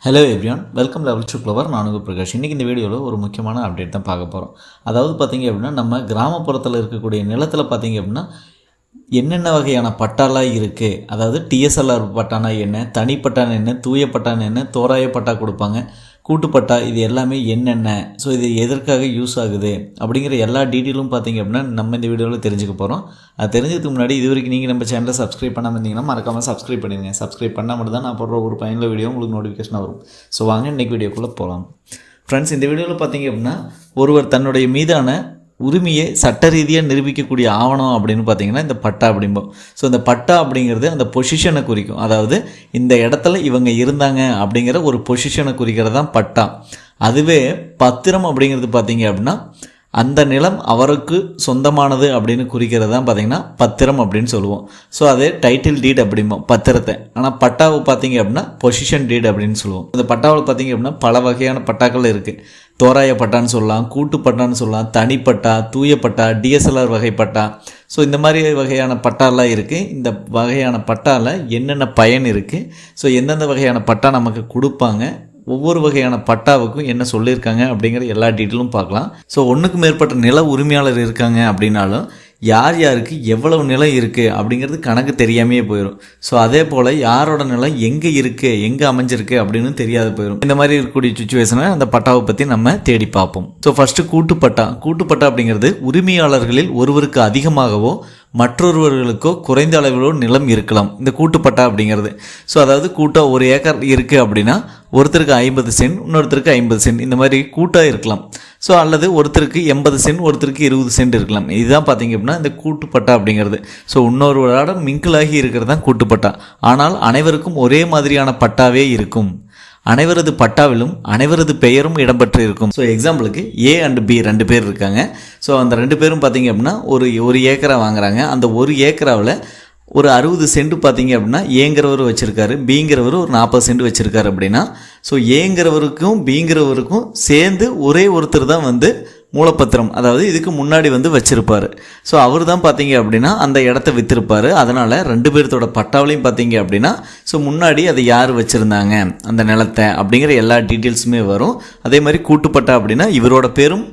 Hello everyone, welcome level to clover. நான் உங்கள் பிரகாஷ். இன்றைக்கி இந்த வீடியோவில் ஒரு முக்கியமான அப்டேட் தான் பார்க்க போகிறோம். அதாவது பார்த்திங்க அப்படின்னா, நம்ம கிராமப்புறத்தில் இருக்கக்கூடிய நிலத்தில் பார்த்திங்க அப்படின்னா என்னென்ன வகையான பட்டாலாம் இருக்குது. அதாவது டிஎஸ்எல்ஆர் பட்டானா என்ன, தனிப்பட்டான என்ன, தூய பட்டான என்ன, தோராய பட்டா கொடுப்பாங்க, கூட்டுப்பட்டா, இது எல்லாமே என்னென்ன, ஸோ இது எதற்காக யூஸ் ஆகுது அப்படிங்கிற எல்லா டீட்டெயிலும் பார்த்திங்க அப்படின்னா நம்ம இந்த வீடியோவில் தெரிஞ்சுக்க போகிறோம். அது தெரிஞ்சதுக்கு முன்னாடி இது வரைக்கும் நீங்கள் நம்ம சேனலை சப்ஸ்கிரைப் பண்ணாமல் இருந்தீங்கன்னா மறக்காமல் சப்ஸ்கிரைப் பண்ணிடுங்க. சப்ஸ்கிரைப் பண்ணால் மட்டும் தான் நான் போடுற ஒரு பயனுள்ள வீடியோ உங்களுக்கு நோட்டிஃபிகேஷனாக வரும். ஸோ வாங்க இன்றைக்கி வீடியோக்குள்ளே போகலாம். ஃப்ரெண்ட்ஸ், இந்த வீடியோவில் பார்த்திங்க அப்படின்னா ஒருவர் தன்னுடைய மீதான உரிமையை சட்ட ரீதியாக நிரூபிக்கக்கூடிய ஆவணம் அப்படின்னு பார்த்திங்கன்னா இந்த பட்டா அப்படிம்போம். ஸோ இந்த பட்டா அப்படிங்கிறது அந்த பொசிஷனை குறிக்கும். அதாவது இந்த இடத்துல இவங்க இருந்தாங்க அப்படிங்கிற ஒரு பொசிஷனை குறிக்கிறது தான் பட்டா. அதுவே பத்திரம் அப்படிங்கிறது பார்த்திங்க அப்படின்னா அந்த நிலம் அவருக்கு சொந்தமானது அப்படின்னு குறிக்கிறது தான் பார்த்திங்கன்னா பத்திரம் அப்படின்னு சொல்லுவோம். ஸோ அதே டைட்டில் டீட் அப்படிம்போம் பத்திரத்தை. ஆனால் பட்டாவை பார்த்திங்க அப்படின்னா பொசிஷன் டீட் அப்படின்னு சொல்லுவோம். இந்த பட்டாவில் பார்த்திங்க அப்படின்னா பல வகையான பட்டாக்கள் இருக்குது. தோராய பட்டான்னு சொல்லலாம், கூட்டு பட்டான்னு சொல்லலாம், தனிப்பட்டா, தூய பட்டா, டிஎஸ்எல்ஆர் வகை பட்டா. ஸோ இந்த மாதிரி வகையான பட்டாலாம் இருக்குது. இந்த வகையான பட்டாவில் என்னென்ன பயன் இருக்குது, ஸோ எந்தெந்த வகையான பட்டா நமக்கு கொடுப்பாங்க, ஒவ்வொரு வகையான பட்டாவுக்கும் என்ன சொல்லியிருக்காங்க அப்படிங்கிற எல்லா டீட்டெயிலும் பார்க்கலாம். ஸோ ஒன்றுக்கு மேற்பட்ட நில உரிமையாளர் இருக்காங்க அப்படின்னாலும் யார் யாருக்கு எவ்வளவு நிலம் இருக்குது அப்படிங்கிறது கணக்கு தெரியாமையே போயிடும். ஸோ அதே போல் யாரோட நிலம் எங்கே இருக்குது, எங்கே அமைஞ்சிருக்கு அப்படின்னு தெரியாது போயிடும். இந்த மாதிரி இருக்கக்கூடிய சுச்சுவேஷனை அந்த பட்டாவை பற்றி நம்ம தேடி பார்ப்போம். So first கூட்டுப்பட்டா. கூட்டுப்பட்டா அப்படிங்கிறது உரிமையாளர்களில் ஒருவருக்கு அதிகமாகவோ மற்றொருவர்களுக்கோ குறைந்த அளவிலோ நிலம் இருக்கலாம். இந்த கூட்டுப்பட்டா அப்படிங்கிறது ஸோ அதாவது கூட்டாக ஒரு ஏக்கர் இருக்குது அப்படின்னா ஒருத்தருக்கு 50 சென்ட், இன்னொருத்தருக்கு 50 சென்ட், இந்த மாதிரி கூட்டாக இருக்கலாம். ஸோ அல்லது ஒருத்தருக்கு 80 சென்ட், ஒருத்தருக்கு 20 சென்ட் இருக்கலாம். இதுதான் பார்த்திங்க அப்படின்னா இந்த கூட்டுப்பட்டா அப்படிங்கிறது. ஸோ இன்னொருவரோட மிங்கிளாகி இருக்கிறது தான் கூட்டுப்பட்டா. ஆனால் அனைவருக்கும் ஒரே மாதிரியான பட்டாவே இருக்கும். அனைவரது பட்டாவிலும் அனைவரது பெயரும் இடம்பெற்று இருக்கும். ஸோ எக்ஸாம்பிளுக்கு ஏ அண்ட் பி 2 பேர் இருக்காங்க. ஸோ அந்த 2 பேரும் பார்த்திங்க அப்படின்னா ஒரு ஏக்கரா வாங்குறாங்க. அந்த ஒரு ஏக்கராவில் ஒரு 60 சென்ட் பார்த்திங்க அப்படின்னா ஏங்கிறவர் வச்சுருக்காரு, பிங்கிறவர் ஒரு 40 சென்ட் வச்சுருக்காரு அப்படின்னா ஸோ ஏங்கிறவருக்கும் பிங்கிறவருக்கும் சேர்ந்து ஒரே ஒருத்தர் தான் மூலப்பத்திரம், அதாவது இதுக்கு முன்னாடி வச்சுருப்பார். ஸோ அவர் தான் பார்த்திங்க அப்படின்னா அந்த இடத்த விற்றுருப்பார். அதனால் 2 பேர்த்தோட பட்டாவிலையும் பார்த்திங்க அப்படின்னா ஸோ முன்னாடி அதை யார் வச்சுருந்தாங்க அந்த நிலத்தை அப்படிங்கிற எல்லா டீட்டெயில்ஸுமே வரும். அதே மாதிரி கூட்டுப்பட்டா அப்படின்னா இவரோட பேரும்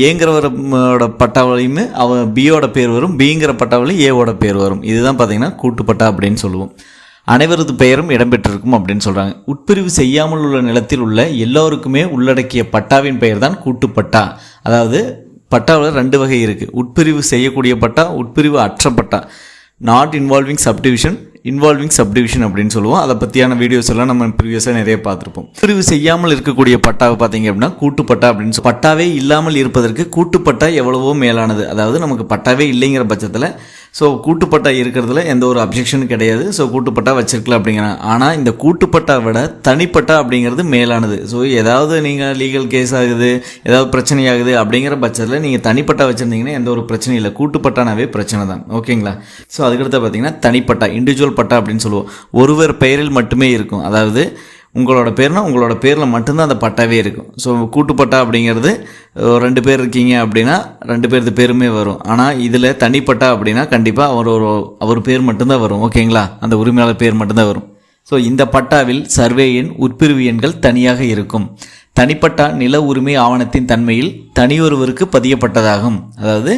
ஏங்கிறவரோட பட்டாவிலையுமே பியோட பேர் வரும், பிங்கிற பட்டாவிலையும் ஏவோட பேர் வரும். இதுதான் பார்த்திங்கன்னா கூட்டுப்பட்டா அப்படின்னு சொல்லுவோம். அனைவரது பெயரும் இடம்பெற்றிருக்கும் அப்படின்னு சொல்கிறாங்க. உட்பிரிவு செய்யாமல் உள்ள நிலத்தில் உள்ள எல்லோருக்குமே உள்ளடக்கிய பட்டாவின் பெயர் தான் கூட்டுப்பட்டா. அதாவது பட்டாவில் 2 வகை இருக்குது. உட்பிரிவு செய்யக்கூடிய பட்டா, உட்பிரிவு அற்ற பட்டா. Not involving subdivision, involving subdivision அப்படின்னு சொல்லுவோம். அதை பற்றியான வீடியோஸ் எல்லாம் நம்ம ப்ரீவியஸாக நிறைய பார்த்துருப்போம். பிரிவு செய்யாமல் இருக்கக்கூடிய பட்டாவை பார்த்தீங்க அப்படின்னா கூட்டுப்பட்டா அப்படின்னு சொல்லி. பட்டாவே இல்லாமல் இருப்பதற்கு கூட்டுப்பட்டா எவ்வளவோ மேலானது. அதாவது நமக்கு பட்டாவே இல்லைங்கிற பட்சத்தில் ஸோ கூட்டுப்பட்டா இருக்கிறதுல எந்த ஒரு அப்ஜெக்ஷனும் கிடையாது. ஸோ கூட்டுப்பட்டா வச்சிருக்கலாம் அப்படிங்கிறாங்க. ஆனால் இந்த கூட்டுப்பட்டா விட தனிப்பட்டா அப்படிங்கிறது மேலானது. ஸோ ஏதாவது நீங்கள் லீகல் கேஸ் ஆகுது, ஏதாவது பிரச்சனை ஆகுது அப்படிங்கிற பட்சத்தில் நீங்கள் தனிப்பட்டா வச்சுருந்தீங்கன்னா எந்த ஒரு பிரச்சனையும் இல்லை. கூட்டுப்பட்டானாவே பிரச்சனை தான். ஓகேங்களா? ஸோ அதுக்கடுத்து பார்த்தீங்கன்னா தனிப்பட்டா, இண்டிவிஜுவல் பட்டா அப்படின்னு சொல்லுவோம். ஒருவர் பெயரில் மட்டுமே இருக்கும். அதாவது உங்களோட பேர்னா உங்களோட பேரில் மட்டும்தான் அந்த பட்டாவே இருக்கும். ஸோ கூட்டுப்பட்டா அப்படிங்கிறது 2 பேர் இருக்கீங்க அப்படின்னா 2 பேர்த்து பேருமே வரும். ஆனால் இதில் தனிப்பட்டா அப்படின்னா கண்டிப்பாக அவர் பேர் மட்டும்தான் வரும். ஓகேங்களா? அந்த உரிமையாளர் பேர் மட்டும்தான் வரும். ஸோ இந்த பட்டாவில் சர்வே எண், உட்பிரிவு எண்கள் தனியாக இருக்கும். தனிப்பட்டா நில உரிமை ஆவணத்தின் தன்மையில் தனியொருவருக்கு பதியப்பட்டதாகும். அதாவது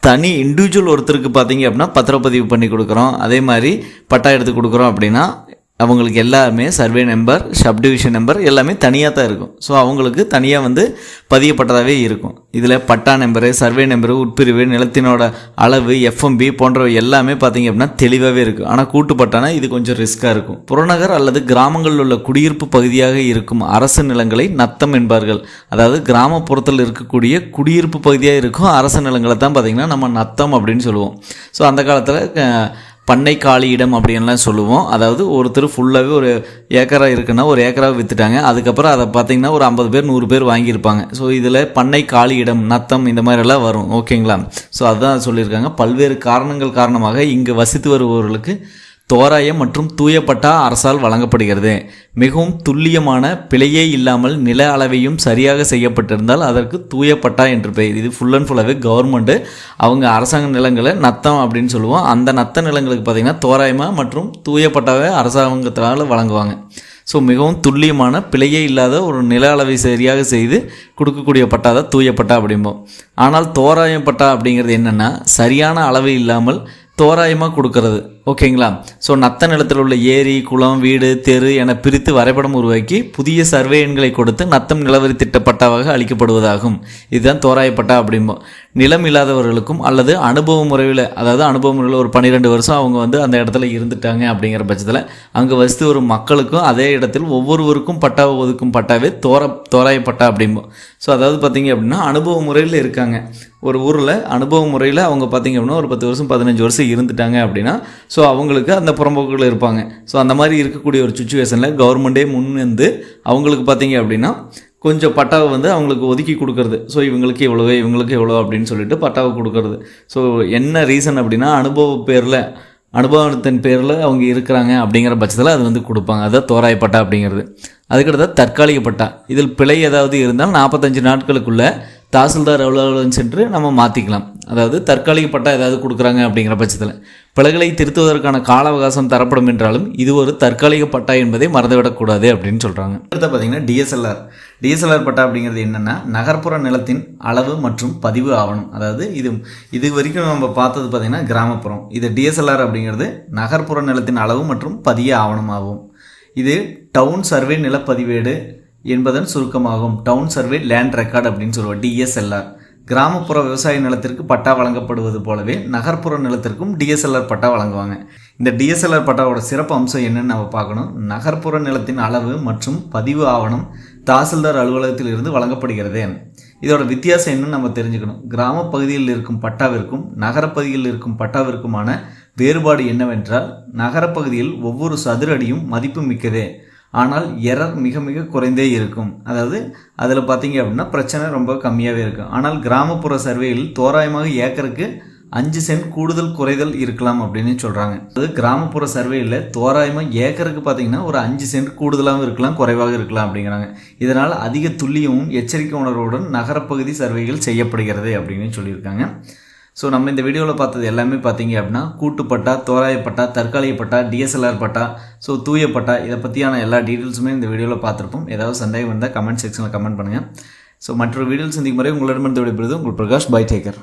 தனி இண்டிவிஜுவல் ஒருத்தருக்கு பார்த்தீங்க அப்படின்னா பத்திரப்பதிவு பண்ணி கொடுக்குறோம். அதே மாதிரி பட்டா எடுத்து கொடுக்குறோம் அப்படின்னா அவங்களுக்கு எல்லாமே சர்வே நம்பர், சப்டிவிஷன் நம்பர் எல்லாமே தனியாக தான் இருக்கும். ஸோ அவங்களுக்கு தனியாக பதியப்பட்டதாகவே இருக்கும். இதில் பட்டா நம்பரு, சர்வே நம்பரு, உட்பிரிவு, நிலத்தினோட அளவு, எஃப்எம்பி போன்றவை எல்லாமே பார்த்திங்க அப்படின்னா தெளிவாகவே இருக்கும். ஆனால் கூட்டுப்பட்டானா இது கொஞ்சம் ரிஸ்க்காக இருக்கும். புறநகர் அல்லது கிராமங்களில் உள்ள குடியிருப்பு பகுதியாக இருக்கும் அரசு நிலங்களை நத்தம் என்பார்கள். அதாவது கிராமப்புறத்தில் இருக்கக்கூடிய குடியிருப்பு பகுதியாக இருக்கும் அரசு நிலங்களை தான் பார்த்திங்கன்னா நம்ம நத்தம் அப்படின்னு சொல்லுவோம். ஸோ அந்த காலத்தில் பண்ணை காலி இடம் அப்படின்லாம் சொல்லுவோம். அதாவது ஒருத்தர் ஃபுல்லாகவே ஒரு ஏக்கரா இருக்குன்னா ஒரு ஏக்கராவை விற்றுட்டாங்க. அதுக்கப்புறம் அதை பார்த்திங்கன்னா ஒரு 50 பேர் 100 பேர் வாங்கியிருப்பாங்க. ஸோ இதில் பண்ணை காலி இடம், நத்தம் இந்த மாதிரிலாம் வரும். ஓகேங்களா? ஸோ அதுதான் சொல்லியிருக்காங்க. பல்வேறு காரணங்கள் காரணமாக இங்கு வசித்து வருபவர்களுக்கு தோராயம் மற்றும் தூய பட்டா அரசால் வழங்கப்படுகிறது. மிகவும் துல்லியமான பிழையே இல்லாமல் நில அளவையும் சரியாக செய்யப்பட்டிருந்தால் அதற்கு தூய பட்டா என்று பெயர். இது ஃபுல் அண்ட் ஃபுல்லாகவே கவர்மெண்ட்டு அவங்க அரசாங்க நிலங்களை நத்தம் அப்படின்னு சொல்லுவோம். அந்த நத்த நிலங்களுக்கு பார்த்திங்கன்னா தோராயமாக மற்றும் தூய பட்டாவை அரசாங்கத்தால் வழங்குவாங்க. ஸோ மிகவும் துல்லியமான பிழையே இல்லாத ஒரு நில அளவை சரியாக செய்து கொடுக்கக்கூடிய பட்டா தான் தூய பட்டா அப்படிம்போம். ஆனால் தோராயம் பட்டா அப்படிங்கிறது என்னென்னா சரியான அளவு இல்லாமல் தோராயமாக கொடுக்கறது. ஓகேங்களா? ஸோ நத்த நிலத்தில் உள்ள ஏரி, குளம், வீடு, தெரு என பிரித்து வரைபடம் உருவாக்கி புதிய சர்வே எண்களை கொடுத்து நத்தம் நிலவரி திட்ட பட்டாவாக அளிக்கப்படுவதாகும். இதுதான் தோராயப்பட்டா அப்படிம்போம். நிலம் இல்லாதவர்களுக்கும் அல்லது அனுபவ முறையில், அதாவது அனுபவ முறையில் ஒரு 12 வருஷம் அவங்க அந்த இடத்துல இருந்துட்டாங்க அப்படிங்கிற பட்சத்தில் அங்கே வசித்து வரும் மக்களுக்கும் அதே இடத்தில் ஒவ்வொருவருக்கும் பட்டாவை ஒதுக்கும் பட்டாவே தோராயப்பட்டா அப்படிம்போம். ஸோ அதாவது பார்த்திங்க அப்படின்னா அனுபவ முறையில் இருக்காங்க ஒரு ஊரில், அனுபவ முறையில் அவங்க பார்த்திங்க அப்படின்னா ஒரு 10 வருஷம் 15 வருஷம் இருந்துட்டாங்க அப்படின்னா ஸோ அவங்களுக்கு அந்த புறம்போக்குகள் இருப்பாங்க. ஸோ அந்த மாதிரி இருக்கக்கூடிய ஒரு சுச்சுவேஷனில் கவர்மெண்ட்டே முன் அவங்களுக்கு பார்த்திங்க அப்படின்னா கொஞ்சம் பட்டாவை அவங்களுக்கு ஒதுக்கி கொடுக்கறது. ஸோ இவங்களுக்கு இவ்வளோ அப்படின்னு சொல்லிட்டு பட்டாவை கொடுக்கறது. ஸோ என்ன ரீசன் அப்படின்னா அனுபவத்தின் பேரில் அவங்க இருக்கிறாங்க அப்படிங்கிற பட்சத்தில் அது கொடுப்பாங்க. அதுதான் தோராயப்பட்டா அப்படிங்கிறது. அதுக்கடுத்து தற்காலிக பட்டா. இதில் பிழை ஏதாவது இருந்தால் 45 நாட்களுக்குள்ளே தாசில்தார் அலுவலகம் சென்று நம்ம மாற்றிக்கலாம். அதாவது தற்காலிக பட்டா ஏதாவது கொடுக்குறாங்க அப்படிங்கிற பட்சத்தில் பிழைகளை திருத்துவதற்கான கால அவகாசம் தரப்படும் என்றாலும் இது ஒரு தற்காலிக பட்டா என்பதை மறந்துவிடக்கூடாது அப்படின்னு சொல்கிறாங்க. அடுத்து பார்த்திங்கன்னா டிஎஸ்எல்ஆர் பட்டா அப்படிங்கிறது என்னென்னா நகர்ப்புற நிலத்தின் அளவு மற்றும் பதிவு ஆவணம். அதாவது இது வரைக்கும் நம்ம பார்த்தது பார்த்திங்கன்னா கிராமப்புறம். இது டிஎஸ்எல்ஆர் அப்படிங்கிறது நகர்ப்புற நிலத்தின் அளவு மற்றும் பதிய ஆவணமாகும். இது டவுன் சர்வே நிலப்பதிவேடு என்பதன் சுருக்கமாகும். டவுன் சர்வே லேண்ட் ரெக்கார்டு அப்படின்னு சொல்லுவோம், டிஎஸ்எல்ஆர். கிராமப்புற விவசாய நிலத்திற்கு பட்டா வழங்கப்படுவது போலவே நகர்ப்புற நிலத்திற்கும் டிஎஸ்எல்ஆர் பட்டா வழங்குவாங்க. இந்த டிஎஸ்எல்ஆர் பட்டாவோட சிறப்பு அம்சம் என்னன்னு நம்ம பார்க்கணும். நகர்ப்புற நிலத்தின் அளவு மற்றும் பதிவு ஆவணம் தாசில்தார் அலுவலகத்தில் இருந்து வழங்கப்படுகிறது. இதோட வித்தியாசம் என்னன்னு நம்ம தெரிஞ்சுக்கணும். கிராம பகுதியில் இருக்கும் பட்டாவிற்கும் நகரப்பகுதியில் இருக்கும் பட்டாவிற்குமான வேறுபாடு என்னவென்றால் நகரப்பகுதியில் ஒவ்வொரு சதுர அடியும் மதிப்பு மிக்கதே, ஆனால் எரர் மிக மிக குறைந்தே இருக்கும். அதாவது அதில் பார்த்தீங்க அப்படின்னா பிரச்சனை ரொம்ப கம்மியாகவே இருக்கும். ஆனால் கிராமப்புற சர்வேயில் தோராயமாக ஏக்கருக்கு 5 சென்ட் கூடுதல் குறைதல் இருக்கலாம் அப்படின்னு சொல்கிறாங்க. அதாவது கிராமப்புற சர்வேயில் தோராயமாக ஏக்கருக்கு பார்த்தீங்கன்னா ஒரு 5 சென்ட் கூடுதலாகவும் இருக்கலாம், குறைவாக இருக்கலாம் அப்படிங்கிறாங்க. இதனால் அதிக துல்லியமும் எச்சரிக்கை உணர்வுடன் நகரப்பகுதி சர்வேகள் செய்யப்படுகிறது அப்படின்னு சொல்லியிருக்காங்க. ஸோ நம்ம இந்த வீடியோவில் பார்த்தது எல்லாமே பார்த்தீங்க அப்படின்னா கூட்டுப்பட்டா, தோராயப்பட்டா, தற்காலிக பட்டா, டிஎஸ்எல்ஆர் பட்டா, ஸோ தூய பட்டா, இதை பற்றியான எல்லா டீட்டெயில்ஸுமே இந்த வீடியோவில் பார்த்துருப்போம். ஏதாவது சந்தேகம் இருந்தால் கமெண்ட் செக்ஷனில் கமெண்ட் பண்ணுங்கள். ஸோ மற்றொரு வீடியோவில் சந்திக்கும் முறை உங்களிடமிருந்து விடைபெறுவது உங்கள் பிரகாஷ். By, taker.